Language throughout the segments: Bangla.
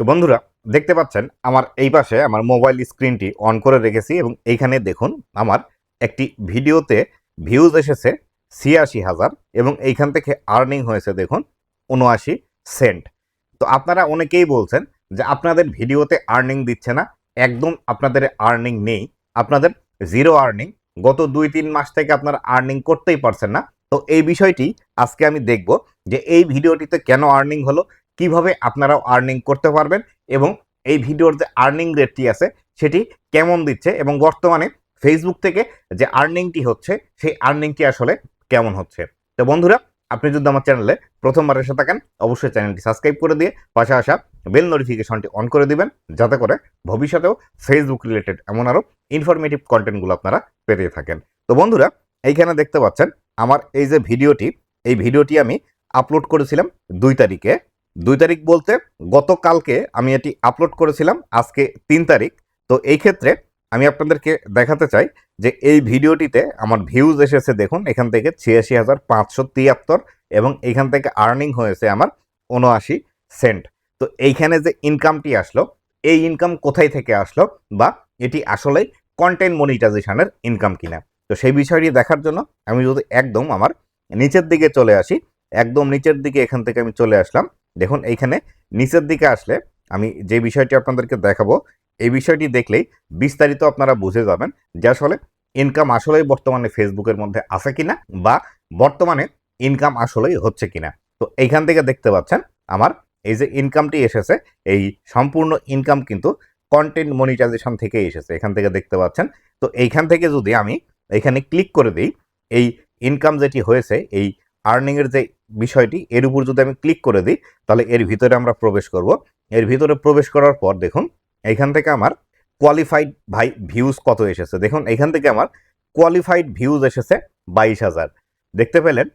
তো বন্ধুরা দেখতে পাচ্ছেন আমার এই পাশে আমার মোবাইল স্ক্রিনটি অন করে রেখেছি এবং এইখানে দেখুন আমার একটি ভিডিওতে ভিউজ এসেছে ৮৬,০০০ এবং এইখান থেকে আর্নিং হয়েছে দেখুন ৭৯ সেন্ট। তো আপনারা অনেকেই বলছেন যে আপনাদের ভিডিওতে আর্নিং দিচ্ছে না, একদম আপনাদের আর্নিং নেই, আপনাদের জিরো আর্নিং, গত ২-৩ মাস থেকে আপনারা আর্নিং করতেই পারছেন না। তো এই বিষয়টি আজকে আমি দেখব যে এই ভিডিওটিতে কেন আর্নিং হলো, কিভাবে আপনারাও আর্নিং করতে পারবেন এবং এই ভিডিওর যে আর্নিং রেটটি আছে সেটি কেমন দিচ্ছে এবং বর্তমানে ফেসবুক থেকে যে আর্নিংটি হচ্ছে সেই আর্নিংটি আসলে কেমন হচ্ছে। তো বন্ধুরা, আপনি যদি আমার চ্যানেলে প্রথমবার এসে থাকেন অবশ্যই চ্যানেলটি সাবস্ক্রাইব করে দিয়ে পাশে আসা বেল নোটিফিকেশনটি অন করে দিবেন, যাতে করে ভবিষ্যতেও ফেসবুক রিলেটেড এমন আরও ইনফরমেটিভ কন্টেন্টগুলো আপনারা পেতে থাকেন। তো বন্ধুরা, এইখানে দেখতে পাচ্ছেন আমার এই যে ভিডিওটি, এই ভিডিওটি আমি আপলোড করেছিলাম ২ তারিখে। ২ তারিখ বলতে গতকালকে আমি এটি আপলোড করেছিলাম, আজকে ৩ তারিখ। তো এই ক্ষেত্রে আমি আপনাদেরকে দেখাতে চাই যে এই ভিডিওটিতে আমার ভিউজ এসেছে দেখুন এখান থেকে ৮৬,৫৭৩ এবং এখান থেকে আর্নিং হয়েছে আমার ৭৯ সেন্ট। তো এইখানে যে ইনকামটি আসলো, এই ইনকাম কোথায় থেকে আসলো বা এটি আসলেই কন্টেন্ট মনিটাইজেশনের ইনকাম কিনা, তো সেই বিষয়টি দেখার জন্য আমি যদি একদম আমার নিচের দিকে চলে আসি, একদম নিচের দিকে এখান থেকে আমি চলে আসলাম। দেখুন এইখানে নিচের দিকে আসলে আমি যে বিষয়টি আপনাদেরকে দেখাবো, এই বিষয়টি দেখলেই বিস্তারিত আপনারা বুঝে যাবেন যে আসলে ইনকাম আসলেই বর্তমানে ফেসবুকের মধ্যে আছে কিনা বা বর্তমানে ইনকাম আসলেই হচ্ছে কিনা। তো এইখান থেকে দেখতে পাচ্ছেন আমার এই যে ইনকামটি এসেছে, এই সম্পূর্ণ ইনকাম কিন্তু কন্টেন্ট মনিটাইজেশন থেকে এসেছে, এখান থেকে দেখতে পাচ্ছেন। তো এইখান থেকে যদি আমি এখানে ক্লিক করে দিই, এই ইনকাম যেটি হয়েছে এই আর্নিংয়ের যে বিষয়টি এর উপর যদি আমি ক্লিক করে দিই, তাহলে এর ভিতরে আমরা প্রবেশ করব। এর ভিতরে প্রবেশ করার পর দেখুন এইখান থেকে আমার কোয়ালিফাইড ভিউজ কত এসেছে। দেখুন এখান থেকে আমার কোয়ালিফাইড ভিউজ এসেছে ২২,০০০। দেখতে পেলেন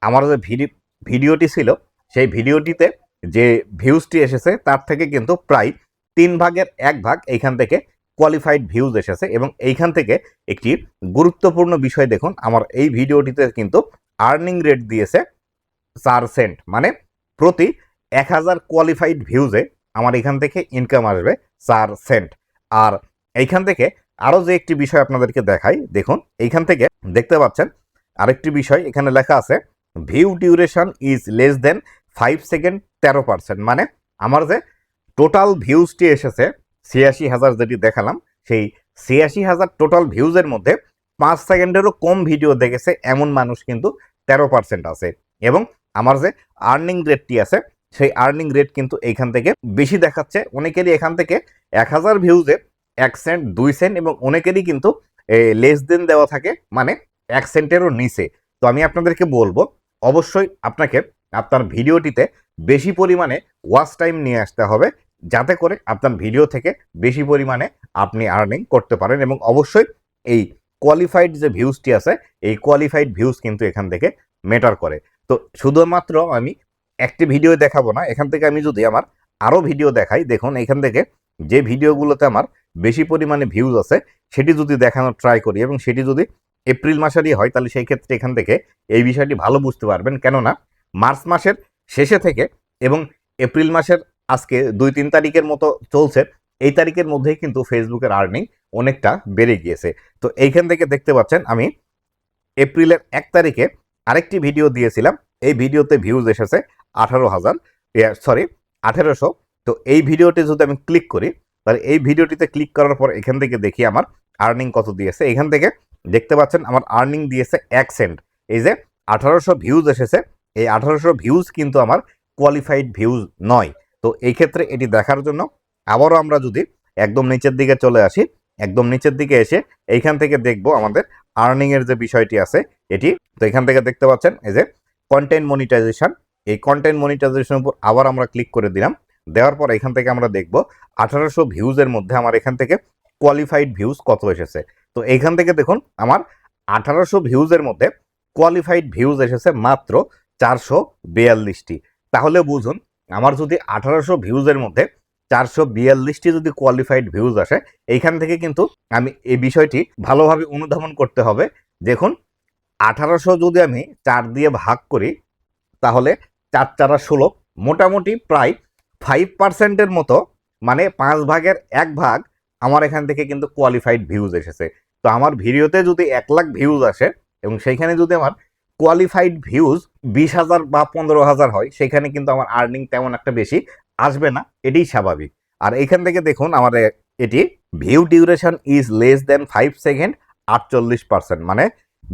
আমার যে ভিডিওটি ছিল সেই ভিডিওটিতে যে ভিউজটি এসেছে তার থেকে কিন্তু প্রায় ১/৩ এইখান থেকে কোয়ালিফাইড ভিউজ এসেছে এবং এইখান থেকে একটি গুরুত্বপূর্ণ বিষয় দেখুন, আমার এই ভিডিওটিতে কিন্তু আর্নিং রেট দিয়েছে ৪ সেন্ট, মানে প্রতি ১,০০০ কোয়ালিফাইড ভিউজে আমার এখান থেকে ইনকাম আসবে ৪ সেন্ট। আর এইখান থেকে আরও যে একটি বিষয় আপনাদেরকে দেখাই, দেখুন এইখান থেকে দেখতে পাচ্ছেন আরেকটি বিষয় এখানে লেখা আছে, view duration is less than 5 second ১৩%, মানে আমার যে টোটাল ভিউজটি এসেছে ৮৬,০০০ যেটি দেখালাম, সেই ৮৬,০০০ টোটাল ভিউজের মধ্যে 5 সেকেন্ডেরও কম ভিডিও দেখেছে এমন মানুষ কিন্তু ১৩% আছে এবং আমার যে আর্নিং রেটটি আছে সেই আর্নিং রেট কিন্তু এইখান থেকে বেশি দেখাচ্ছে। অনেকেরই এখান থেকে ১,০০০ ভিউজে ১ সেন্ট ২ সেন্ট এবং অনেকেরই কিন্তু লেস দেন দেওয়া থাকে, মানে ১ সেন্টেরও নিচে। তো আমি আপনাদেরকে বলবো অবশ্যই আপনাকে আপনার ভিডিওটিতে বেশি পরিমাণে ওয়াচ টাইম নিয়ে আসতে হবে, যাতে করে আপনার ভিডিও থেকে বেশি পরিমাণে আপনি আর্নিং করতে পারেন এবং অবশ্যই এই কোয়ালিফাইড যে ভিউজটি আছে এই কোয়ালিফাইড ভিউজ কিন্তু এখান থেকে ম্যাটার করে। তো শুধুমাত্র আমি একটি ভিডিও দেখাবো না, এখান থেকে আমি যদি আমার আরও ভিডিও দেখাই, দেখুন এখান থেকে যে ভিডিওগুলোতে আমার বেশি পরিমাণে ভিউজ আছে সেটি যদি দেখানোর ট্রাই করি এবং সেটি যদি এপ্রিল মাসেরই হয়, তাহলে সেই ক্ষেত্রে এখান থেকে এই বিষয়টি ভালো বুঝতে পারবেন। কেননা মার্চ মাসের শেষে থেকে এবং এপ্রিল মাসের আজকে ২-৩ তারিখের মতো চলছে, এই তারিখের মধ্যেই কিন্তু ফেসবুকের আর্নিং অনেকটা বেড়ে গিয়েছে। তো এইখান থেকে দেখতে পাচ্ছেন আমি এপ্রিলের ১ তারিখে আরেকটি ভিডিও দিয়েছিলাম, এই ভিডিওতে ভিউজ এসেছে ১৮,০০০। তো এই ভিডিওটি যদি আমি ক্লিক করি, তাহলে এই ভিডিওটিতে ক্লিক করার পর এখান থেকে দেখি আমার আর্নিং কত দিয়েছে। এখান থেকে দেখতে পাচ্ছেন আমার আর্নিং দিয়েছে ১ সেন্ট। এই যে ১৮০০ ভিউজ এসেছে, এই ১৮০০ ভিউজ কিন্তু আমার কোয়ালিফাইড ভিউজ নয়। তো এই ক্ষেত্রে এটি দেখার জন্য আবারও আমরা যদি একদম নিচের দিকে চলে আসি, একদম নিচের দিকে এসে এইখান থেকে দেখব আমাদের আর্নিংয়ের যে বিষয়টি আছে এটি। তো এখান থেকে দেখতে পাচ্ছেন এই যে কন্টেন্ট মনিটাইজেশন, এই কন্টেন্ট মনিটাইজেশনের উপর আবার আমরা ক্লিক করে দিলাম। দেওয়ার পর এখান থেকে আমরা দেখব ১৮০০ ভিউজের মধ্যে আমার এখান থেকে কোয়ালিফাইড ভিউজ কত এসেছে। তো এইখান থেকে দেখুন আমার ১৮০০ ভিউজের মধ্যে কোয়ালিফাইড ভিউজ এসেছে মাত্র ৪৪২টি। তাহলে বুঝুন আমার যদি ১৮০০ ভিউজের মধ্যে ৪৪২টি যদি কোয়ালিফাইড ভিউজ আসে, এইখান থেকে কিন্তু আমি এই বিষয়টি ভালোভাবে অনুধাবন করতে হবে। দেখুন ১৮০০ যদি আমি ৪ দিয়ে ভাগ করি, তাহলে ৪ ৪ ১৬, মোটামুটি প্রায় 5%-এর মতো, মানে 5 ভাগের 1 ভাগ আমার এখান থেকে কিন্তু কোয়ালিফাইড ভিউজ এসেছে। তো আমার ভিডিওতে যদি 1 লাখ ভিউজ আসে এবং সেইখানে যদি আমার কোয়ালিফাইড ভিউজ 20,000 বা 15,000 হয়, সেখানে কিন্তু আমার আর্নিং তেমন একটা বেশি আসবে না, এটাই স্বাভাবিক। আর এইখান থেকে দেখুন আমার এটি view duration is less than 5 second, 48%। মানে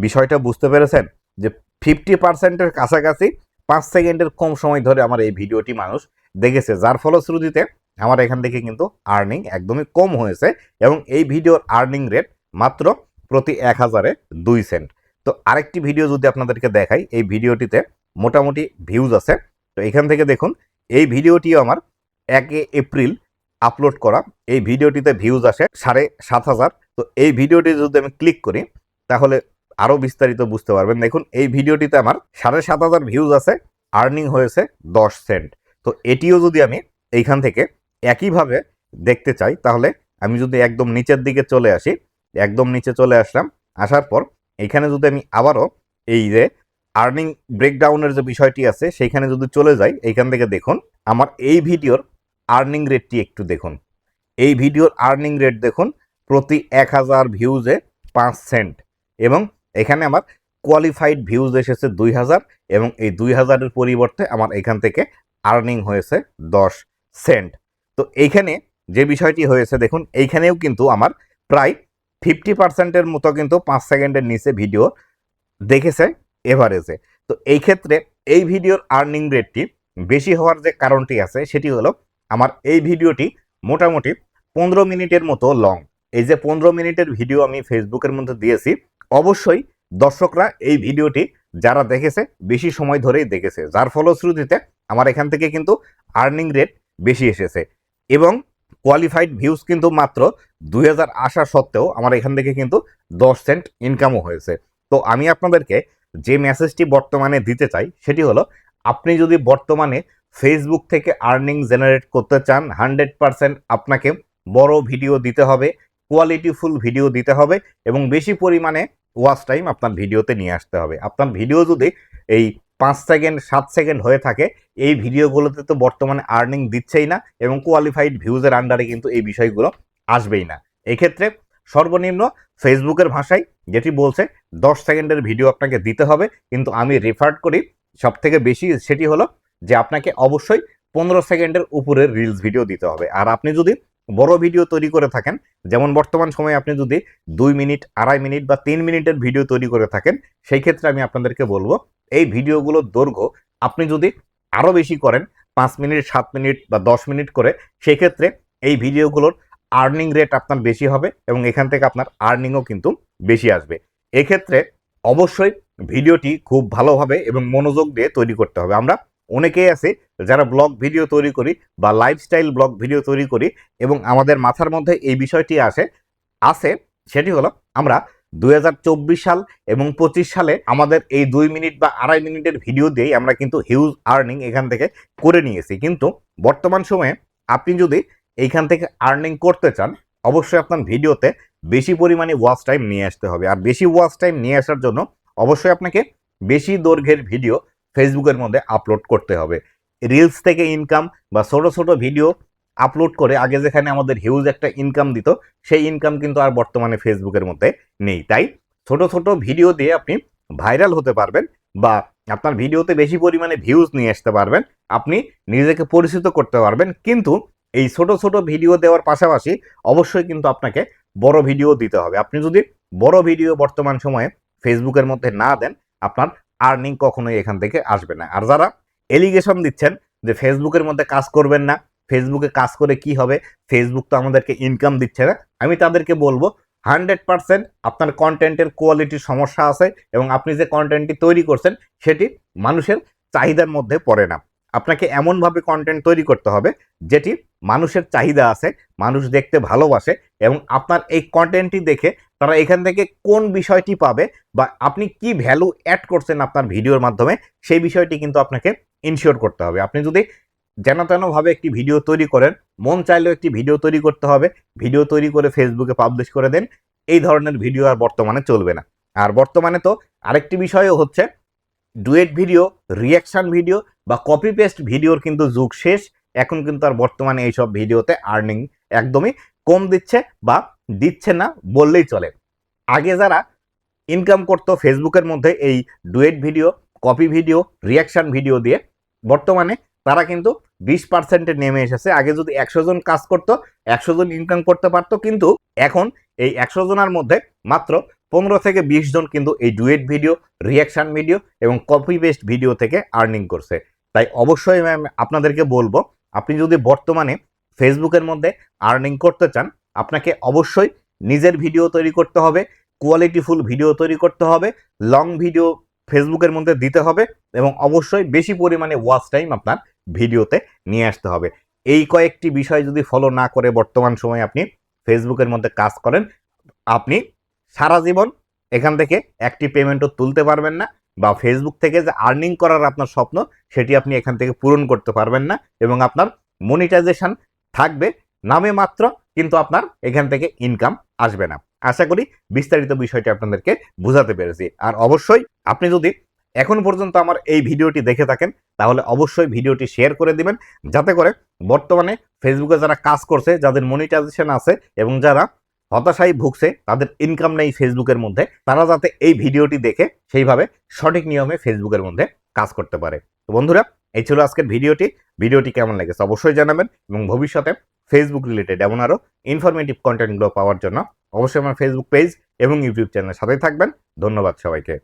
বিষয়টা বুঝতে পেরেছেন যে 50%-এর কাছাকাছি 5 সেকেন্ডের কম সময় ধরে আমার এই ভিডিওটি মানুষ দেখেছে, যার ফলশ্রুতিতে আমার এখান থেকে কিন্তু আর্নিং একদমই কম হয়েছে এবং এই ভিডিওর আর্নিং রেট মাত্র প্রতি 1000-এ 2 সেন্ট। তো আরেকটি ভিডিও যদি আপনাদেরকে দেখাই, এই ভিডিওটিতে মোটামুটি ভিউজ আছে। তো এখান থেকে দেখুন এই ভিডিওটিও আমার 1 এপ্রিল আপলোড করা, এই ভিডিওটিতে ভিউজ আসে 7,500। তো এই ভিডিওটি যদি আমি ক্লিক করি তাহলে আরও বিস্তারিত বুঝতে পারবেন। দেখুন এই ভিডিওটিতে আমার 7,500 ভিউজ আছে, আর্নিং হয়েছে 10 সেন্ট। তো এটিও যদি আমি এইখান থেকে একইভাবে দেখতে চাই তাহলে আমি যদি একদম নিচের দিকে চলে আসি, একদম নিচে চলে আসলাম, আসার পর এইখানে যদি আমি আবারও এই যে আর্নিং ব্রেকডাউনের যে বিষয়টি আছে সেইখানে যদি চলে যাই, এইখান থেকে দেখুন আমার এই ভিডিওর আর্নিং রেটটি একটু দেখুন। এই ভিডিওর আর্নিং রেট দেখুন প্রতি 1000 ভিউজে 5 সেন্ট এবং এখানে আমার কোয়ালিফাইড ভিউজ এসেছে 2000 এবং এই 2000-এর পরিবর্তে আমার এখান থেকে আর্নিং হয়েছে 10 সেন্ট। তো এইখানে যে বিষয়টি হয়েছে দেখুন, এইখানেও কিন্তু আমার প্রায় 50%-এর মতো কিন্তু 5 সেকেন্ডের নিচে ভিডিও দেখেছে এভারেজে। তো এই ক্ষেত্রে এই ভিডিওর আর্নিং রেটটি বেশি হওয়ার যে কারণটি আছে সেটি হলো আমার এই ভিডিওটি মোটামুটি 15 মিনিটের মতো লং। এই যে 15 মিনিটের ভিডিও আমি ফেসবুকের মধ্যে দিয়েছি, অবশ্যই দর্শকরা এই ভিডিওটি যারা দেখেছে বেশি সময় ধরেই দেখেছে, যার ফলশ্রুতিতে আমার এখান থেকে কিন্তু আর্নিং রেট বেশি এসেছে এবং কোয়ালিফাইড ভিউজ কিন্তু মাত্র 2000 আসা সত্ত্বেও আমার এখান থেকে কিন্তু 10 সেন্ট ইনকামও হয়েছে। তো আমি আপনাদেরকে যে মেসেজটি বর্তমানে দিতে চাই সেটি হলো, আপনি যদি বর্তমানে ফেসবুক থেকে আর্নিং জেনারেট করতে চান, 100% আপনাকে বড় ভিডিও দিতে হবে, কোয়ালিটিফুল ভিডিও দিতে হবে এবং বেশি পরিমাণে ওয়াচ টাইম আপনার ভিডিওতে নিয়ে আসতে হবে। আপনার ভিডিও যদি এই 5 সেকেন্ড 7 সেকেন্ড হয়ে থাকে, এই ভিডিওগুলোতে তো বর্তমানে আর্নিং দিচ্ছেই না এবং কোয়ালিফাইড ভিউজের আন্ডারে কিন্তু এই বিষয়গুলো আসবেই না। এক্ষেত্রে সর্বনিম্ন ফেসবুকের ভাষায় যেটি বলছে 10 সেকেন্ডের ভিডিও আপনাকে দিতে হবে, কিন্তু আমি রেফার করি সব থেকে বেশি সেটি হলো যে আপনাকে অবশ্যই 15 সেকেন্ডের উপরে রিলস ভিডিও দিতে হবে। আর আপনি যদি বড় ভিডিও তৈরি করে থাকেন, যেমন বর্তমান সময়ে আপনি যদি 2 মিনিট 2.5 মিনিট বা 3 মিনিটের ভিডিও তৈরি করে থাকেন, সেই ক্ষেত্রে আমি আপনাদেরকে বলবো এই ভিডিওগুলোর দৈর্ঘ্য আপনি যদি আরও বেশি করেন, 5 মিনিট 7 মিনিট বা 10 মিনিট করে, সেই ক্ষেত্রে এই ভিডিওগুলোর আর্নিং রেট আপনার বেশি হবে এবং এখান থেকে আপনার আর্নিংও কিন্তু বেশি আসবে। এক্ষেত্রে অবশ্যই ভিডিওটি খুব ভালোভাবে এবং মনোযোগ দিয়ে তৈরি করতে হবে। আমরা অনেকেই আছে যারা ব্লগ ভিডিও তৈরি করি বা লাইফস্টাইল ব্লগ ভিডিও তৈরি করি এবং আমাদের মাথার মধ্যে এই বিষয়টি আছে সেটি হলো আমরা 2024 সাল এবং 25 সালে আমাদের এই 2 মিনিট বা 2.5 মিনিটের ভিডিও দিয়েই আমরা কিন্তু হিউজ আর্নিং এখান থেকে করে নিয়েছি। কিন্তু বর্তমান সময়ে আপনি যদি এইখান থেকে আর্নিং করতে চান, অবশ্যই আপনার ভিডিওতে বেশি পরিমাণে ওয়াচ টাইম নিয়ে আসতে হবে। আর বেশি ওয়াচ টাইম নিয়ে আসার জন্য অবশ্যই আপনাকে বেশি দৈর্ঘ্যের ভিডিও ফেসবুকের মধ্যে আপলোড করতে হবে। রিলস থেকে ইনকাম বা ছোট ছোট ভিডিও আপলোড করে আগে যেখানে আমাদের হিউজ একটা ইনকাম দিত, সেই ইনকাম কিন্তু আর বর্তমানে ফেসবুকের মধ্যে নেই। তাই ছোট ছোট ভিডিও দিয়ে আপনি ভাইরাল হতে পারবেন বা আপনার ভিডিওতে বেশি পরিমাণে ভিউজ নিয়ে আসতে পারবেন, আপনি নিজেকে পরিচিত করতে পারবেন। কিন্তু এই ছোট ছোট ভিডিও দেওয়ার পাশাপাশি অবশ্যই কিন্তু আপনাকে বড় ভিডিও দিতে হবে। আপনি যদি বড় ভিডিও বর্তমান সময়ে ফেসবুকের মধ্যে না দেন, আপনার আর্নিং কখনোই এখান থেকে আসবে না। আর যারা এলিগেশন দিচ্ছেন যে ফেসবুকের মধ্যে কাজ করবেন না, ফেসবুকে কাজ করে কি হবে, ফেসবুক তো আমাদেরকে ইনকাম দিচ্ছে না, আমি তাদেরকে বলবো 100% আপনার কন্টেন্টের কোয়ালিটির সমস্যা আছে এবং আপনি যে কন্টেন্টটি তৈরি করছেন সেটি মানুষের চাহিদার মধ্যে পড়ে না। আপনাকে এমনভাবে কন্টেন্ট তৈরি করতে হবে যেটি মানুষের চাহিদা আছে, মানুষ দেখতে ভালোবাসে এবং আপনার এই কন্টেন্টটি দেখে তারা এখান থেকে কোন বিষয়টি পাবে বা আপনি কি ভ্যালু অ্যাড করছেন আপনার ভিডিওর মাধ্যমে, সেই বিষয়টি কিন্তু আপনাকে ইনশিওর করতে হবে। আপনি যদি যেন তেনভাবে একটি ভিডিও তৈরি করেন, মন চাইলেও একটি ভিডিও তৈরি করতে হবে, ভিডিও তৈরি করে ফেসবুকে পাবলিশ করে দেন, এই ধরনের ভিডিও আর বর্তমানে চলবে না। আর বর্তমানে তো আরেকটি বিষয়ও হচ্ছে ডুয়েট ভিডিও, রিয়াকশন ভিডিও বা কপি পেস্ট ভিডিওর কিন্তু যুগ শেষ এখন কিন্তু আর বর্তমানে এইসব ভিডিওতে আর্নিং একদমই কম দিচ্ছে বা দিচ্ছে না বললেই চলে। আগে যারা ইনকাম করতো ফেসবুকের মধ্যে এই duet video, copy video, reaction video দিয়ে, বর্তমানে তারা কিন্তু 20%-এ নেমে এসেছে। আগে যদি 100 জন কাজ করতো, 100 জন ইনকাম করতে পারতো, কিন্তু এখন এই 100 জনের মধ্যে মাত্র 15 থেকে 20 জন কিন্তু এই ডুয়েট ভিডিও, রিয়াকশন ভিডিও এবং কপি পেস্ট ভিডিও থেকে আর্নিং করছে। তাই অবশ্যই ম্যাম আপনাদেরকে বলবো, আপনি যদি বর্তমানে ফেসবুকের মধ্যে আর্নিং করতে চান, আপনাকে অবশ্যই নিজের ভিডিও তৈরি করতে হবে, কোয়ালিটিফুল ভিডিও তৈরি করতে হবে, লং ভিডিও ফেসবুকের মধ্যে দিতে হবে এবং অবশ্যই বেশি পরিমাণে ওয়াচ টাইম আপনার ভিডিওতে নিয়ে আসতে হবে। এই কয়েকটি বিষয় যদি ফলো না করে বর্তমান সময়ে আপনি ফেসবুকের মধ্যে কাজ করেন, আপনি সারা জীবন এখান থেকে একটি পেমেন্টও তুলতে পারবেন না, বা ফেসবুক থেকে যে আর্নিং করার আপনার স্বপ্ন সেটি আপনি এখান থেকে পূরণ করতে পারবেন না এবং আপনার মনিটাইজেশন থাকবে নামে মাত্র, কিন্তু আপনার এখান থেকে ইনকাম আসবে না। আশা করি বিস্তারিত বিষয়টি আপনাদেরকে বোঝাতে পেরেছি। আর অবশ্যই আপনি যদি এখন পর্যন্ত আমার এই ভিডিওটি দেখে থাকেন, তাহলে অবশ্যই ভিডিওটি শেয়ার করে দিবেন, যাতে করে বর্তমানে ফেসবুকে যারা কাজ করছে, যাদের মনিটাইজেশন আছে এবং যারা হতাশায় ভুগছে, তাদের ইনকাম নেই ফেসবুকের মধ্যে, তারা যাতে এই ভিডিওটি দেখে সেইভাবে সঠিক নিয়মে ফেসবুকের মধ্যে কাজ করতে পারে। তো বন্ধুরা, এই ছিল আজকের ভিডিওটি কেমন লেগেছে অবশ্যই জানাবেন এবং ভবিষ্যতে ফেসবুক রিলেটেড এমন আরও ইনফরমেটিভ কন্টেন্টগুলো পাওয়ার জন্য অবশ্যই আমার ফেসবুক পেজ এবং ইউটিউব চ্যানেলের সাথেই থাকবেন। ধন্যবাদ সবাইকে।